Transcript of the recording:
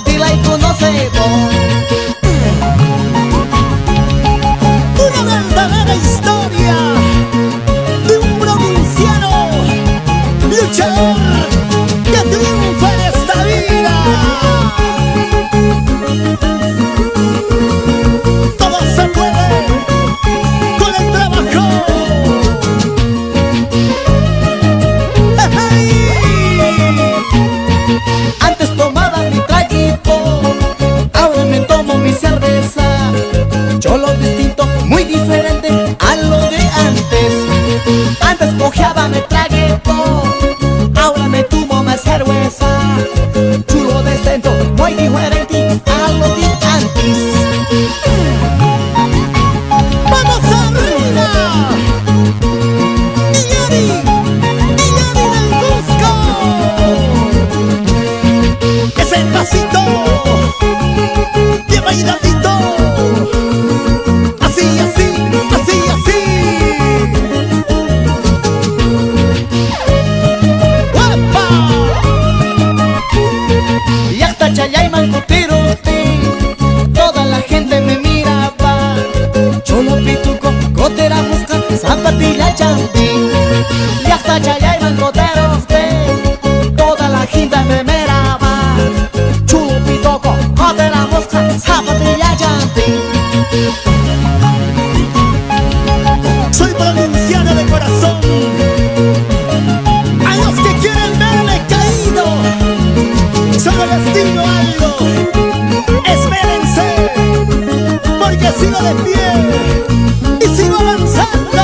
dila y conocemos. Una verdadera historia de un provinciano luchador que triunfa en esta vida. Todo se puede con el trabajo. Antes tomaba mi traguito, ahora me tomo mi cerveza. Yo lo distinto, muy diferente a lo de antes. Antes cojeaba mi traguito, ahora me tomo mi cerveza. Chulo distinto, muy diferente a lo de antes. ¡Vamos arriba! ¡Iñari del Cusco! Ese pasito bien bailadito. Así, así, así, así. ¡Guapa! Y hasta Chayayman Cotiruti, toda la gente me miraba. Cholo pituco, cotera busca, zapatilla chanti. Y hasta Chayayman Cotiruti, toda la gente me miraba. Chulo pituco, cotera busca, zapatilla chanti. Soy provinciano de corazón. A los que quieren verme caído, solo les digo algo: espérense, porque sigo de pie y sigo avanzando.